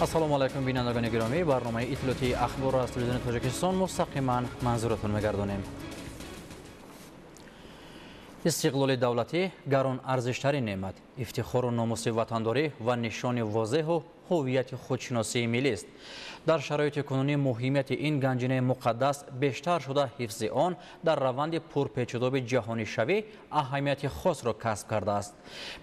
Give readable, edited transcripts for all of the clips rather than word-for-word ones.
السلام علیکم بینندگان گرامی، برنامه اطلاعاتی اخبار از تلویزیون تاجیکستان مستقیما منظورتون می‌گردانیم. استقلال دولتی گران ارزشترین نعمت، افتخار و ناموس وطنداری و نشان واضح و هویت خودشناسی ملی است. در شرایط کنونی مهمیت این گنجینه مقدس بیشتر شده، حفظ آن در روند پرپیچ‌وتاب جهانی شوی اهمیت خاص را کسب کرده است.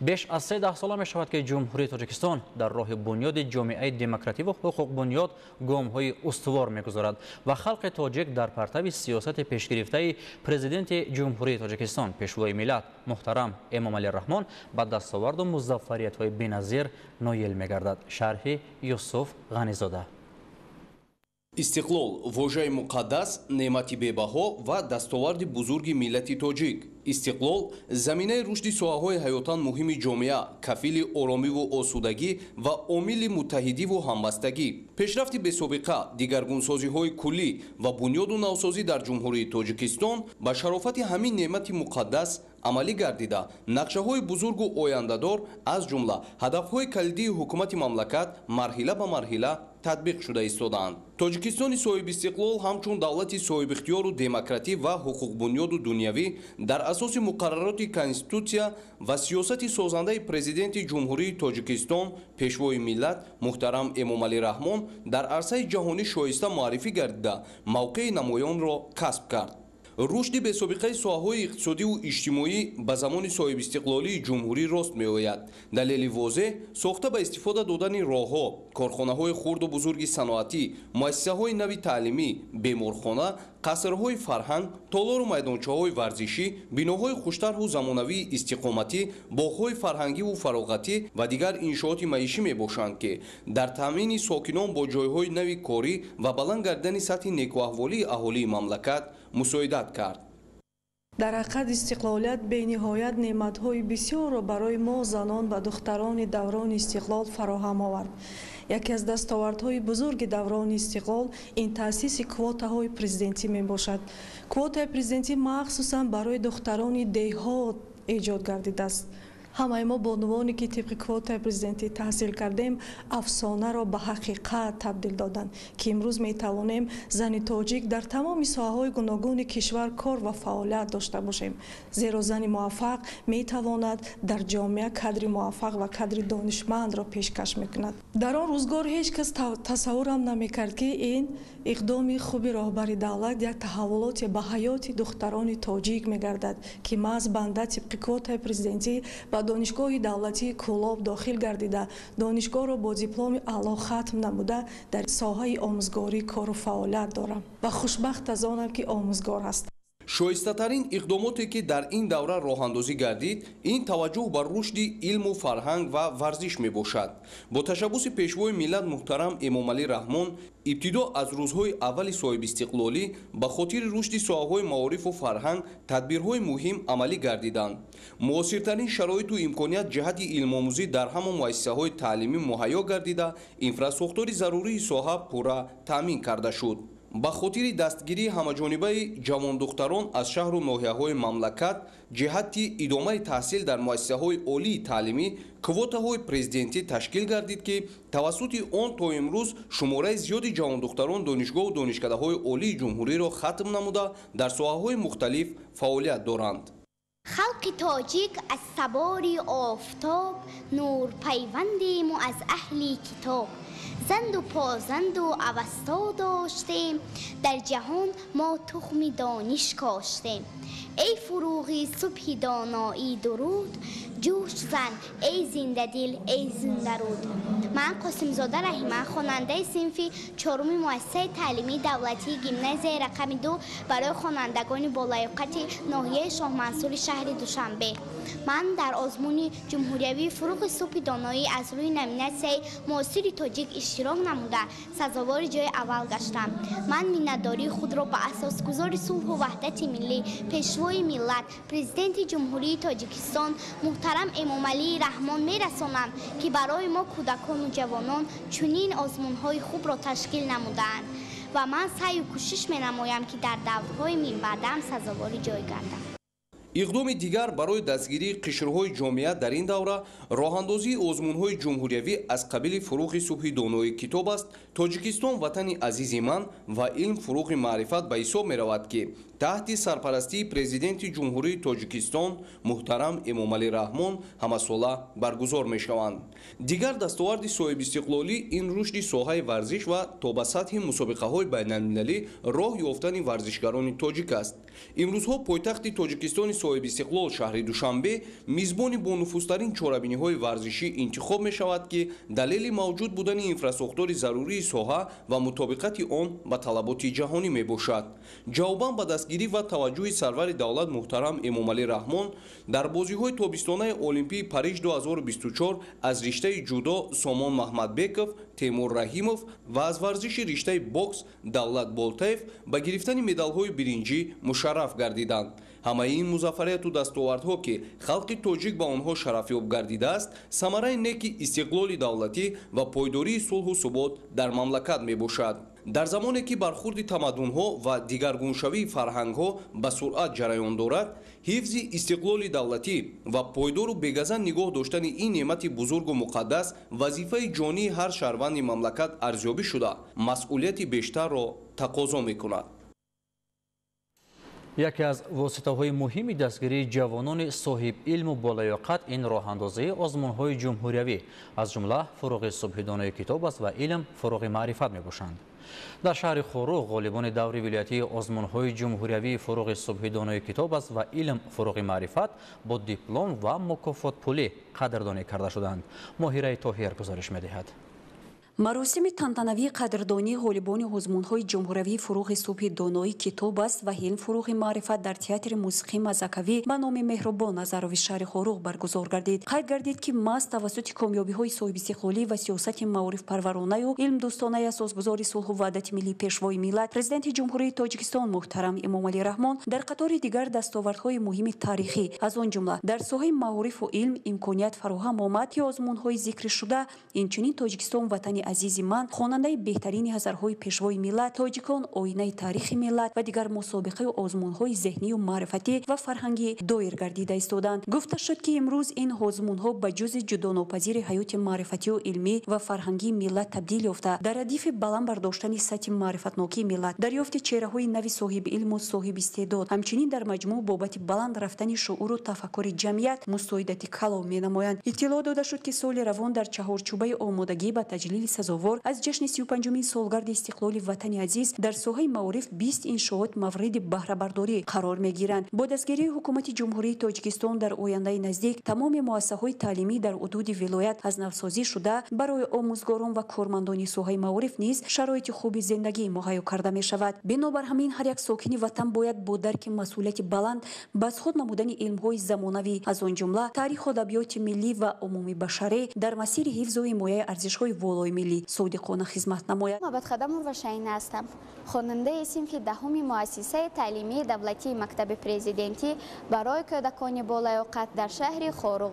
بیش از 13 سال می شود که جمهوری تاجیکستان در راه بنیاد جامعه دموکراتیک و حقوق بنیاد گام‌های استوار می‌گذارد و خلق تاجیک در پرتو سیاست پیشگرفته پرزیدنت جمهوری تاجیکستان پیشوای ملت محترم امامعلی رحمان با دستاورد و موفقیت‌های بی‌نظیر نایل می‌گردد. شرح یوسف غنی‌زاده. استقلال واژه‌и مقدس، неъмати бебаҳо ва дастоварди бузурги миллати тоҷик. استقلال زمینه رشد ساحه‌های حیاتاً مهم جامعه، کفیل آرامی و آسودگی و عامل متحدی و همبستگی. پیشرفت بی‌سابقه، دیگرگونسازی‌های کلی و بنیاد و نوسازی در جمهوری تاجیکستان با شرافت همین نعمت مقدس عملی گردیده، نقشه‌های بزرگ و آینده‌دار از جمله هدف‌های کلیدی حکومت مملکت مرحله به مرحله تطبیق شده ایستادند. تاجیکستان صاحب استقلال همچون دولتی صاحب اختیار و دموکراتی و حقوق بنیاد و دنیوی در اساس مقررات کنستیتوسیا و سیاست سازنده پرزیدنت جمهوری تاجیکستان پیشوای ملت محترم امامعلی رحمان در عرصه جهانی شایسته معرفی گردیده موقع نمایان را کسب کرد. رشد بی‌سابقه ساحه‌های اقتصادی و اجتماعی به زمان صاحب استقلالی جمهوری راست می‌آید. دلیل واضح ساخته به استفاده دادن راه‌ها، کارخانه‌های خرد و بزرگ صنعتی، مؤسسه‌های نوی تعلیمی، بیمارخانه، قصرهای فرهنگ، تالار و میدانچه‌های ورزشی، بناهای خوش‌طرح و زمانوی استقامتی، باغ‌های فرهنگی و فراغتی و دیگر انشاءات معیشی میباشند که در تامین ساکنان با جای‌های نوی کاری و بلند گردیدن سطح نیکوحوالی اهالی مملکت مساعدت کرد. در حقیقت استقلالیت بی‌نهایت نعمت‌های بسیار را برای ما زنان و دختران دوران استقلال فراهم آورد. یکی از دستاوردهای بزرگ دوران استقلال این تأسیس کوتاهای پرزیدنتی میباشد. کوتای پرزیدنتی مخصوصاً برای دختران دیهات ایجاد گردیده است. همه ما با عنوانی که طبق کوتای پرزیدنتی تحصیل کردیم افسانه را به حقیقت تبدیل دادند که امروز می توانیم زن تاجیک در تمام ساحه‌های گوناگون کشور کار و فعالیت داشته باشیم، زیرا زن موفق می تواند در جامعه کادر موفق و کادر دانشمند را پیشکش میکند. در آن روزگار هیچ کس تصور هم نمیکرد که این اقدام خوبی راهبر دولت یک تحولات به حیات دختران تاجیک میگردد که محض بنده طبق کوتای پرزیدنتی و دانشگاه دولتی کولاب داخل گردیده دانشگاه را با دیپلم اعلی ختم نموده در ساحه آموزگاری کار و فعالیت دارم و خوشبخت از آنم که آموزگار هستم. شایسته‌ترین اقداماتی که در این دوره راه اندازی گردید این توجه بر رشد علم و فرهنگ و ورزش می باشد. با تشبث پیشوای ملت محترم امامعلی رحمان ابتدا از روزهای اول صاحب استقلالی به خاطر رشد ساحه‌های معارف و فرهنگ تدبیرهای مهم عملی گردیدند. موثرترین شرایط و امکانیت جهت علم آموزی در همان مؤسسه‌های تعلیمی مهیا گردیده انفراستراکچور ضروری ساحه پورا تامین کرده شد. با خاطر دستگیری همه‌جانبه جوان دختران از شهر و ناحیه‌های مملکت جهت ادامه تحصیل در مؤسسه‌های عالی تعلیمی کوتاهای پرزیدنتی تشکیل گردید که توسط آن تا امروز شماره زیادی جوان دختران دانشگاه و دانشکده‌های عالی جمهوری را ختم نموده در ساحه‌های مختلف فعالیت دارند. خلق تاجیک از سواری آفتاب نور پیوندیم و از اهل کتاب زند و پازند و اوستا داشتیم در جهان ما تخم دانش کاشتیم ای فروغی صبح دانایی درود جوش زن ای زنده دل ای زنده رود. من قاسم زاده رحیمه خواننده صنف چهارم مؤسسه تعلیمی دولتی گیمنازیای رقم 2 برای خوانندگان بالیاقت ناحیه شاه منصور شهر دوشنبه. من در آزمون جمهوری فروغ صبح دانایی از روی نامیناسیون معاصر تاجیک اشتراک نموده سزاوار جای اول گشتم. من میانه‌داری خود را به اساسگذار صلح و وحدت ملی پیشوای ملت پرزیدنت جمهوری تاجیکستان محترم امامعلی رحمان میرسانم که برای ما کودکان و جوانان چنین آزمون‌های خوب را تشکیل نمودند و من سعی و کوشش می‌نمایم که در دورهای من بعدم سزاوار جای گردم. иқдоми дигар барои дастгирии қишрҳои ҷомеа дар ин давра роҳандозии озмунҳои ҷумҳуриявӣ аз қабили фурӯғи субҳи донои китоб аст. Тоҷикистон ватани азизи ман ва илм фурӯғи маърифат ба ҳисоб меравад ки таҳти сарпарастии президенти ҷумҳурии Тоҷикистон муҳтарам Эмомалӣ Раҳмон ҳамасола баргузор мешаванд. Дигар дастоварди соҳибистиқлолӣ ин рушди соҳаи варзиш ва то ба сатҳи мусобиқаҳои байналмилалӣ роҳ ёфтани варзишгарони тоҷик аст. имрӯзҳо пойтахти Тоҷикистони соҳибистиқлол шаҳри Душанбе мизбони бонуфузтарин чорабиниҳои варзишӣ интихоб мешавад ки далели мавҷуд будани инфраструктури зарурии соҳа ва мутобиқати он ба талаботи ҷаҳонӣ мебошад. Ҷавобан ба дастгирӣ ва таваҷҷӯҳи сарвари давлат муҳтарам Эмомалӣ Раҳмон дар бозиҳои тобистонаи Олимпии Париж 2024 аз риштаи ҷудо Сомон Маҳмадбеков, Темур Раҳимов ва аз варзиши риштаи бокс Давлат Болтаев ба гирифтани медалҳои биринҷӣ мушарраф гардиданд. ҳамаи ин музаффарияту дастовардҳо ки халқи тоҷик ба онҳо шарафёб гардидааст, самараи неки истиқлоли давлатӣ ва пойдории сулҳу субот дар мамлакат мебошад. дар замоне ки бархурди тамаддунҳо ва дигаргуншавии фарҳангҳо ба суръат ҷараён дорад, ҳифзи истиқлоли давлатӣ ва пойдору бегазан нигоҳ доштани ин неъмати бузургу муқаддас вазифаи ҷонии ҳар шаҳрванди мамлакат арзёбӣ шуда, масъулияти бештарро тақозо мекунад. яке аз воситаҳои муҳими дастгирии ҷавонони соҳибилму болаёқат ин роҳандозии озмунҳои ҷумҳуриявӣ аз ҷумла фурӯғи субҳи донои китоб аст ва илм фурӯғи маърифат мебошанд. дар шаҳри Хоруғ ғолибони даври вилоятии озмунҳои ҷумҳуриявии фурӯғи субҳи донои китоб аст ва илм фурӯғи маърифат бо диплом ва мукофотпулӣ қадрдонӣ карда шуданд. Моҳираи Тоҳир гузориш медиҳад. маросими тантанавии қадрдонии ғолибони озмунҳои ҷумҳуриявии фурӯғи субҳи донои китоб аст ва илм фурӯғи маърифат дар театри мусиқии мазакавӣ ба номи Меҳрубон Назарови шаҳри Хоруғ баргузор гардид. қайд гардид ки маҳз тавассути комёбиҳои соҳибистиқлолӣ ва сиёсати маорифпарваронаю илмдӯстонаи асосгузори сулҳу ваҳдати миллии пешвои миллат президенти ҷумҳурии Тоҷикистон муҳтарам Эмомалӣ Раҳмон дар қатори дигар дастовардҳои муҳими таърихӣ аз он ҷумла дар соҳаи маорифу илм имконият фароҳам омад ки озмунҳои зикршуда инчунин Тоҷикистон ватани азизи ман хонандаи беҳтарини ҳазарҳои пешвои миллат, тоҷикон оинаи таърихи миллат ва дигар мусобиқаи озмунҳои зеҳнию маърифатӣ ва фарҳангӣ доир гардида истоданд. гуфта шуд ки имрӯз ин озмунҳо ба ҷузъи ҷудонопазири ҳаёти маърифатию илмӣ ва фарҳангии миллат табдил ёфта дар ҳадифи баланд бардоштани сатҳи маърифатнокии миллат, дарёфти чеҳраҳои нави соҳибилму соҳибистеъдод, ҳамчунин дар маҷмӯъ бобати баланд рафтани шууру тафаккури ҷамъият мустоидати калон менамоянд. иттилоъ дода шуд ки соли равон дар чаҳорчӯбаи омодагӣ ба таҷлили сазовор аз ҷашни 35-умин солгарди истиқлоли ватани азиз дар соҳаи маориф 20 иншоот мавриди баҳрабардорӣ қарор мегиранд. бо дастгирии ҳукумати ҷумҳурии Тоҷикистон дар ояндаи наздик тамоми муассисаҳои таълимӣ дар ҳудуди вилоят аз навсозӣ шуда барои омӯзгорон ва кормандони соҳаи маориф низ шароити хуби зиндагӣ муҳайё карда мешавад. бинобар ҳамин ҳар як сокини ватан бояд бо дарки масъулияти баланд базхуд намудани илмҳои замонавӣ аз он ҷумла таъриху адабиёти миллӣ ва умумибашарӣ дар масири ҳифзу ҳимояи арзишҳои волои миллӣ صادقانه خدمت نماید. محمد خدم وشاین هستم. خواننده صنف دهم مؤسسه تعلیمی دولتی مکتب پرزیدنتی برای کودکان بالیاقت در شهر خاروغ.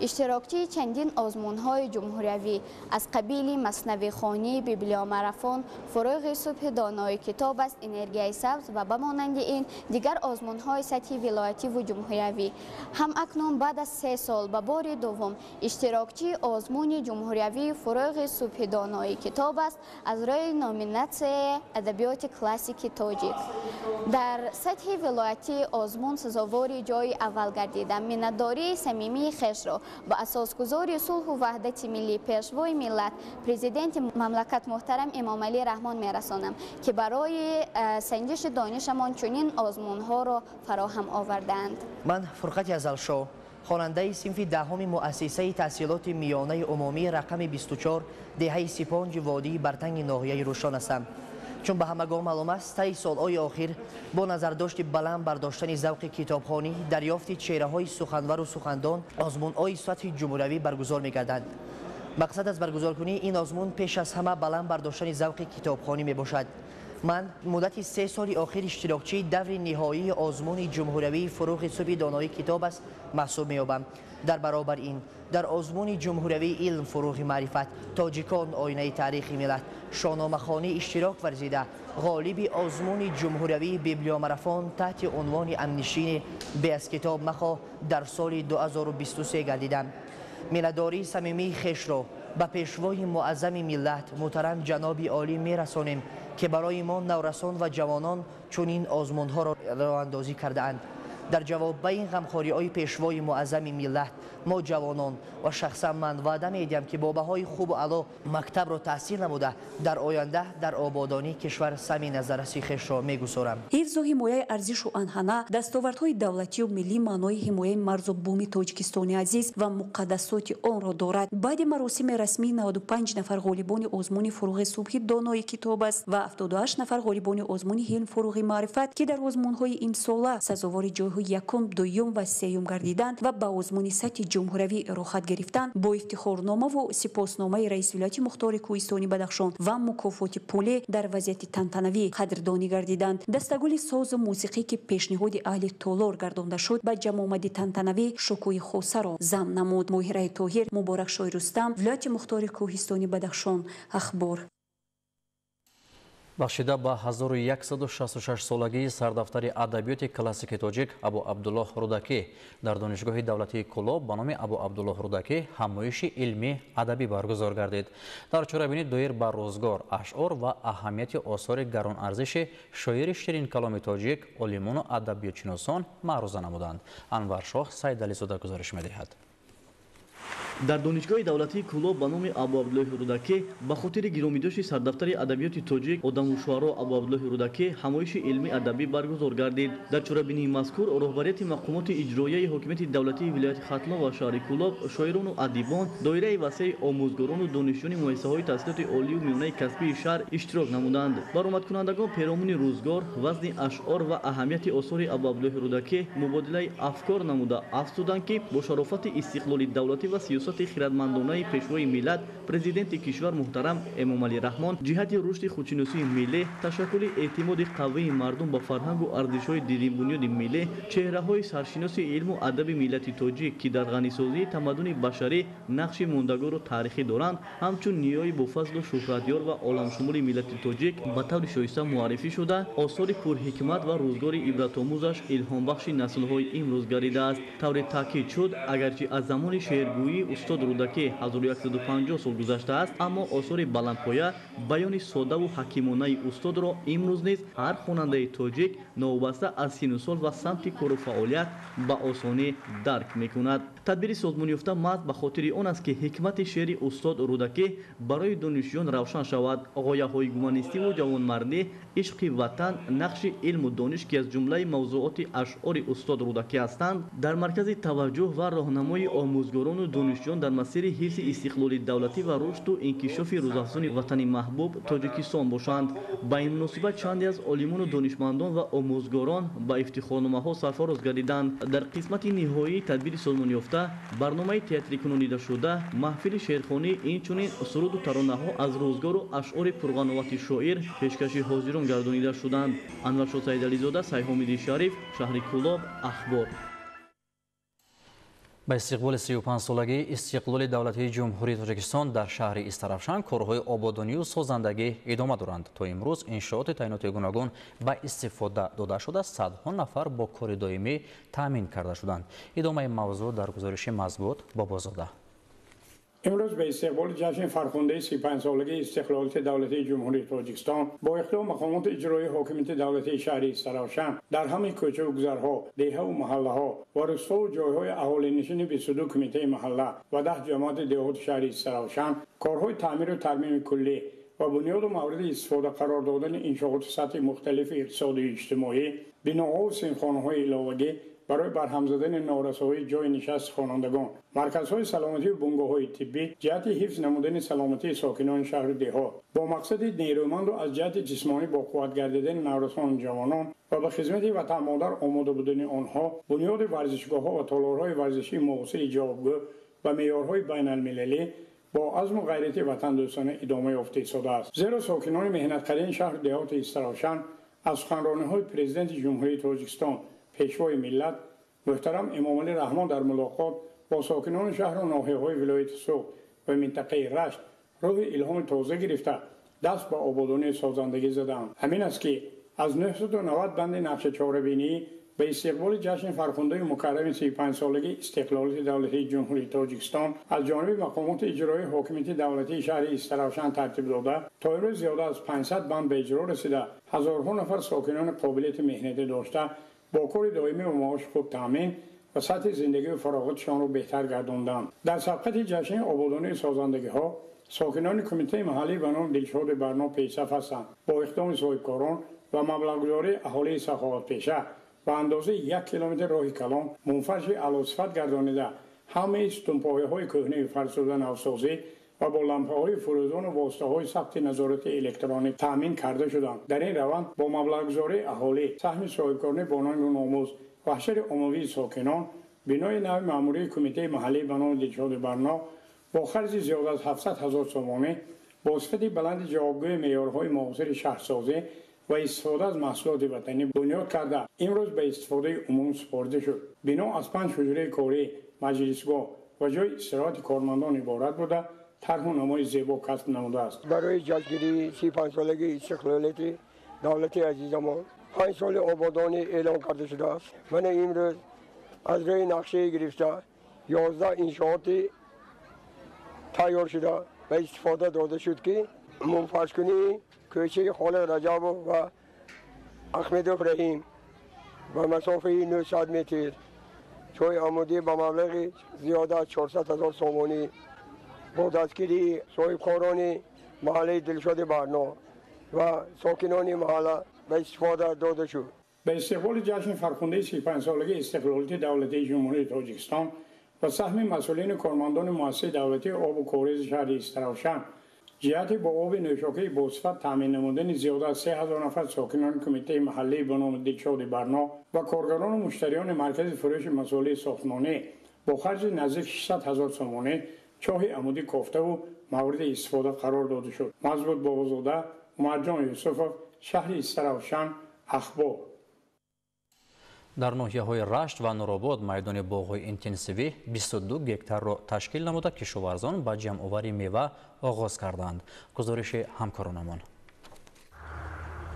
اشتراکچی چندین آزمون‌های جمهوریوی از قبیل مثنوی خوانی، بیبلیامارافون، فروغ صبح دانای کتاب است، انرژی سبز و بمانند این دیگر آزمون‌های سطحی ولایتی و جمهوریوی. هم اکنون بعد از 3 سال به بار دوم اشتراکچی آزمون جمهوریوی فروغ صبح دانای کتاب است از روی نامیناسیون ادبیات کلاسیک تاجیک. در سطح ولایتی آزمون سزاوار جای اول گردیده. منتداری صمیمی خویش را با اساسگذاری صلح و وحدت ملی پیشوای ملت پرزیدنت مملکت محترم امامعلی رحمان میرسانم که برای سنجش دانشمان چنین آزمونها را فراهم آوردند. من فرقت ازلشو خواننده صنف دهم مؤسسه تحصیلات میانه عمومی رقم 24 دهه سپانج وادی برتنگ ناحیه روشن هستم. چون به همگان معلوم است طی سالهای اخیر با نظرداشت بلند برداشتن ذوق کتابخوانی دریافت چهره‌های سخنور و سخندان آزمون‌های سطح جمهوری برگزار می‌گردند. مقصد از برگزار کنی این آزمون پیش از همه بلند برداشتن ذوق کتابخوانی میباشد. من مدت 3 سال آخر اشتراکچی دور نهایی آزمون جمهوری فروغ صبح دانایی کتاب است محسوب می‌یابم. در برابر این در آزمون جمهوری علم فروغ معرفت تاجیکان آینه تاریخ ملت شاهنامه‌خوانی اشتراک ورزیده غالب آزمون جمهوری بیبلیامارافون تحت عنوان امنشین به از کتاب مخا در سال 2023 گردیدم. میلاداری صمیمی خویش را به پیشوای معظم ملت محترم جناب عالی میرسانیم که برای ما نورسان و جوانان چنین آزمون‌ها را راه اندازی کرده اند. در جواب به این غمخوری‌های پیشوای معظم ملت ما جوانان و شخصا من وعده می‌دهم که با بهای خوب و علا مکتب را تحصیل نموده در آینده در آبادانی کشور سمی نظررسی خویش را می‌گذارم. حفظ و حمایت ارزش و آنها دستاوردهای دولتی و ملی معنای حمایت مرز و بوم تاجیکستان عزیز و مقدسات آن را دارد. بعد مراسم رسمی 95 نفر غالبان آزمون فروغ صبح دانایی کتاب است و 78 نفر غالبان آزمون علم فروغ معرفت که در آزمون‌های امساله سزاوار جای‌های یکم، دوم و سوم گردیدند و به آزمون سطح جمهوری راحت گرفتند با افتخارنامه و سپاسنامه رئیس ولایت مختار کوهستانی بدخشان و مکافات پولی در وضعیت تنتنوی قدردانی گردیدند. دستگل ساز موسیقی که پیشنهاد اهل تالار گردانده شد به جمع آمد تنتنوی شکوه خاصه را ضمن نمود. ماهره طاهر، مبارک شاه رستم، ولایت مختار کوهستانی بدخشان. اخبار. بخشیده به 1166 سالگی سردفتر ادبیات کلاسیک تاجیک ابو عبدالله رودکی در دانشگاه دولتی کلاب به نام ابو عبدالله رودکی همایش علمی ادبی برگزار گردید. در چاره‌بینی دایر بر روزگار، اشعار و اهمیت آثار گران ارزش شاعر شیرین کلام تاجیک، عالمان و ادبیات‌شناسان معروضه نمودند. انور شاه سیدعلی‌زاده گزارش می‌دهد. در دانشگاه دولتی کلاب به نام ابو عبدالله رودکی به خاطر گرامیداشت سردفتر ادبیات تاجیک آدم و شعرا ابو عبدالله رودکی همایش علمی ادبی برگزار گردید. در چاره‌بینی مذکور راهبریت مقامات اجرایی حاکمیت دولتی ولایت ختلان و شهر کلاب، شاعران و ادیبان، دایره وسیع آموزگاران و دانشجویان مؤسسه‌های تحصیلات عالی و میانه کسبی شهر اشتراک نمودند. برآمدکنندگان پیرامون روزگار، وزن اشعار و اهمیت آثار ابو عبدالله رودکی مبادله افکار نموده افزودند که با شرافت استقلال دولتی و سیاست خردمندانه پیشوای ملت پرزیدنت کشور محترم امام علی رحمان جهت رشد خودشناسی ملی، تشکل اعتماد قوی مردم به فرهنگ و ارزش‌های دیرین بنیاد ملی، چهره‌های سرشناس علم و ادب ملت تاجیک که در غنیسازی تمدن بشری نقش ماندگار و تاریخی دارند، همچون نیای با فضل و شهرتیار و عالمشمول ملت تاجیک به طور شایسته معرفی شده، آثار پرحکمت و روزگار عبرت‌آموزش الهام بخش نسل‌های امروز گردیده است. طور تاکید شد اگرچه از زمان شعرگویی استاد رودکی 1150 سال گذشته است، اما آثار بلندپایه، بیان ساده و حکیمانه استاد را امروز نیز هر خواننده تاجیک نوبسته از سن و سال و سمت کار و فعالیت به آسانی درک میکند. تدبیر سازمان یافته محض به خاطر آن است که حکمت شعر استاد رودکی برای دانشجویان روشن شود. غایه‌های گومانیستی و جوانمردی، عشق وطن، نقش علم و دانش که از جمله موضوعات اشعار استاد رودکی هستند، در مرکز توجه و راهنمای آموزگاران و دانشجویان در مسیر حفظ استقلال دولتی و رشد و انکشاف روزافزون وطن محبوب تاجیکستان باشند. با این مناسبت چندی از عالمان و دانشمندان و آموزگاران با افتخارنامه‌ها سرفراز گردیدند. در قسمت نهایی تدبیر سازمان یافته برنامه تئاتری کنونیده شده، محفل شعرخوانی، اینچنین سرود و ترانه‌ها از روزگار و اشعار پرقناوت شاعر پیشکش حاضران گردانیده شدند. انور شاه سیدعلی‌زاده، سیحامیدی شریف، شهر کلاب. اخبار. به استقبال 35 سالگی استقلال دولتی جمهوری تاجیکستان در شهر استرافشان کارهای آبادانی و سازندگی ادامه دارند. تا امروز انشاءات تعیناتی گوناگون به استفاده داده شده صدها نفر با کار دائمی تامین کرده شدند. ادامه موضوع در گزارش مضبوط بابازاده. امروز به استقبال جشن فرخنده 35 سالگی استقلال دولتی جمهوری تاجیکستان با اقدام مقامات اجرایی حاکمیت دولتی شهر استرافشان در همه کوچه و گذرها، دیه و محله ها و روستا و جایهای اهالی نشین 22 کمیته محله و 10 جماعت دیهات شهر استرافشان کارهای تعمیر و ترمیم کلی و بنیاد و مورد استفاده قرار دادن انشاءات سطح مختلف اقتصادی و اجتماعی، بناها و سیمخانه‌های علاوگی برای برهم زدن نارسایی جای نشست خوانندگان، مرکزهای سلامتی و بنگاه‌های طبی جهت حفظ نمودن سلامتی ساکنان شهر دیها با مقصد نیرومند و از جهت جسمانی با قوت گردیدن نوجوانان جوانان و به خدمت وطن مادر آماده بودن آنها، بنیاد ورزشگاه‌ها و تالارهای ورزشی معاصر جوابگو و معیارهای بین المللی با عزم و غیرت وطن دوستانه ادامه یافته شده است. زیرا ساکنان مهنت‌کاران شهر دهات استراوشن از سخنرانی‌های پرزیدنت جمهوری تاجیکستان پیشوای ملت محترم امامعلی رحمان در ملاقات با ساکنان شهر و ناحیه‌های ولایت سوق و منطقه رشت روح الهام تازه گرفته دست به آبادانی سازندگی زدند. همین است که از 990 بند نقش چهاره‌بینی به استقبال جشن فرخنده مکرم 35 سالگی استقلالیت دولتی جمهوری تاجیکستان از جانب مقامات اجرایی حاکمیت دولتی شهر استراوشن ترتیب داده تا امروز زیاده از 500 بند به اجرا رسیده. هزارها نفر ساکنان قابلیت مهنتی داشته با کار دائمی و معاش خوب تامین و سطح زندگی و فراغتشان را بهتر گرداندند. در سبقت جشن آبادانی سازندگی ها ساکنان کمیته محلی به نام دلشاد برنا پیشرفت هستند. با اقدام صاحبکاران و مبلغ‌گذاری اهالی سخاوت پیشه و اندازه 1 کیلومتر راه کلان منفرش اعلی‌صفت گردانیده همه ستونپایه‌های کهنه فرسوده نوسازی و با لامپ‌های فروزان و واسطه‌های ثبت نظارت الکترونیک تامین کرده شدند. در این روند با مبلغ‌گذاری اهالی سهم صاحبکاران بانک ناموز و حشر عمومی ساکنان بنای نو مأموری کمیته محلی به نام دلشاد برنا با خرج زیاد از 700,000 سومانی با صفت بلند جوابگوی معیارهای معاصر شهرسازی و استفاده از محصولات وطنی بنیاد کرده امروز به استفاده عموم سپرده شد. بنا از 5 حجره کاری، مجلسگاه و جای استراحت کارمندان عبارت بوده طرح و نمای زیبا کسب نموده است. برای جشنگیری 35 سالگی استقلالیت دولت عزیزمان 5 سال آبادانی اعلام کرده شده است. من امروز از روی نقشه گرفته 11 انشاءات تیار شده و استفاده داده شد که منفرش‌کنی کوچه خالق رجب و احمد ابراهیم و مسافه 900 متر چای عمودی با مبلغ زیاده از 400,000 سومانی با دستگیری صاحبکاران محله دلشاد برنا و ساکنان محله به استفاده داده شد. به استقبال جشن فرخنده 35 سالگی استقلالیت دولتی جمهوری تاجیکستان و سهم مسئولین کارمندان مؤسسه دولتی آب و کاریز شهر استراوشن جهت با آب نوشاکی با صفت تامین نمودن زیاده از 3,000 نفر ساکنان کمیته محلی به نام دلشاد برنا و کارگران و مشتریان مرکز فروش مسائل ساختمانی با خرج نزدیک 600,000 سومانی چاه عمودی کافته و مورد استفاده قرار داده شد. مزبوط بابازاده، مرجان یوسفov، شهر استراوشن، اخبار. در ناحیه‌های رشت و نورآباد میدان باغ‌های اینتنسیوی 22 گکتار را تشکیل نموده کشاورزان با جمع‌آوری میوه آغاز کردند. گزارش همکارانمان.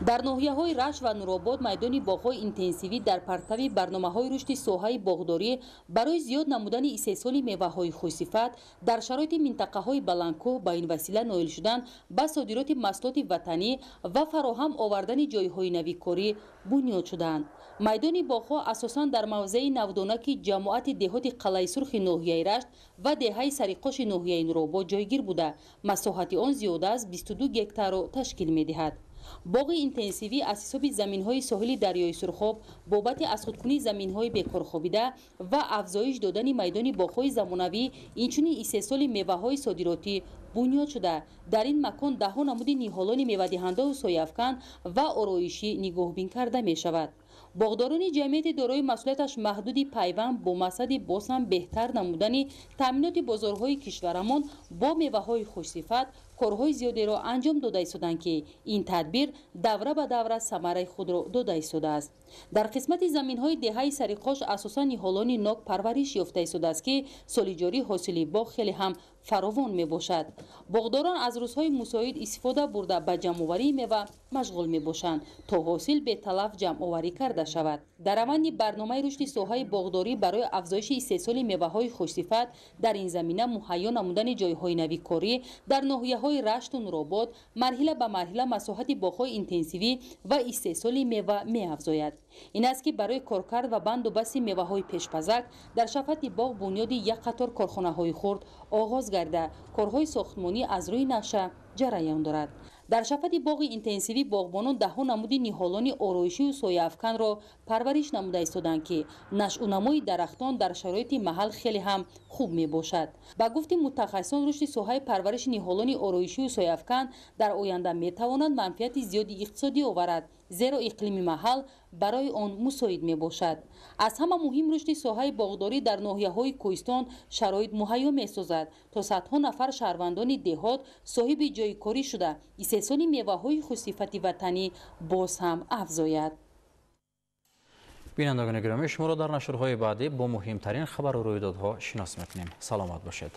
در ناحیه‌های رشت و نورآباد میدان باغ‌های اینتنسیوی در پرتو برنامه‌های رشد ساحه باغداری برای زیاد نمودن استحصال میوه‌های خوش‌صفت در شرایط منطقه‌های بلندکوه با این وسیله نائل شدن به صادرات محصولات وطنی و فراهم آوردن جای‌های نویدکاری بنیاد شدند. میدان باغ‌ها اساساً در موضع نودانک جماعت دهات قلعه سرخ ناحیه رشت و دهه سریقاش ناحیه نورآباد جایگیر بوده. مساحت آن زیاده از 22 گکتار را تشکیل می‌دهد. باغ اینتنسیوی از حساب زمین‌های ساحل دریای سرخاب بابت از خودکنی زمین‌های بیکار خوابیده و افزایش دادن میدان باغ‌های زمانوی اینچنین استحصال میوه‌های صادراتی بنیاد شده. در این مکان ده‌ها نمود نهالان میوه‌دهنده و سایه‌افکن و آرایشی نگاهبین کرده می‌شود. باغداران جمعیت دارای مسئولیتش محدود پیوند با مقصد بازم بهتر نمودن تامینات بازارهای کشورمان با میوه‌های خوش‌صفت کارهای زیادی را انجام داده ایستادند که این تدبیر دوره به دوره ثمره خود را داده ایستاده است. در قسمت زمین‌های دهه سریقاش اساساً نهالان ناک پرورش یافته ایستاده است که سال جاری حاصل باغ خیلی هم فراوان می باشد. باغداران از روزهای مساعد استفاده برده به جمع‌آوری میوه مشغول می باشند تا حاصل به تلف جمع‌آوری کرده شود. در روند برنامه رشد ساحه باغداری برای افزایش استحصال میوه‌های خوش‌صفت در این زمینه مهیا نمودن جای‌های نویدکاری در ناحیه‌های رشت و نورآباد مرحله به مرحله مساحت باغ‌های اینتنسیوی و استحصال میوه می‌افزاید. این است که برای کارکرد و بندوبست میوه‌های پیش‌پزک در شفت باغ بنیاد یک قطار کارخانه‌های خرد آغاز گردیده کارهای ساختمانی از روی نقشه جریان دارد. در شفت باغ اینتنسیوی باغبانان ده‌ها نمود نهالان آرایشی و سایه‌افکن را پرورش نموده ایستادند که نشأ و نمای درختان در شرایط محل خیلی هم خوب می باشد. با گفت متخصصان رشد ساحه پرورش نهالان آرایشی و سایه‌افکن در آینده می تواند منفعت زیادی اقتصادی آورد зеро иқлими маҳал барои он мусоид мебошад. аз ҳама муҳим рушди соҳаи боғдорӣ дар ноҳияҳои кӯҳистон шароит муҳайё месозад то садҳо нафар шаҳрвандони деҳот соҳиби ҷойи корӣ шуда истеҳсоли меваҳои хусифати ватанӣ боз ҳам афзояд. бинандагони гиромӣ, шуморо дар нашрҳои баъдӣ бо муҳимтарин хабару рӯйдодҳо шинос мекунем. саломат бошед.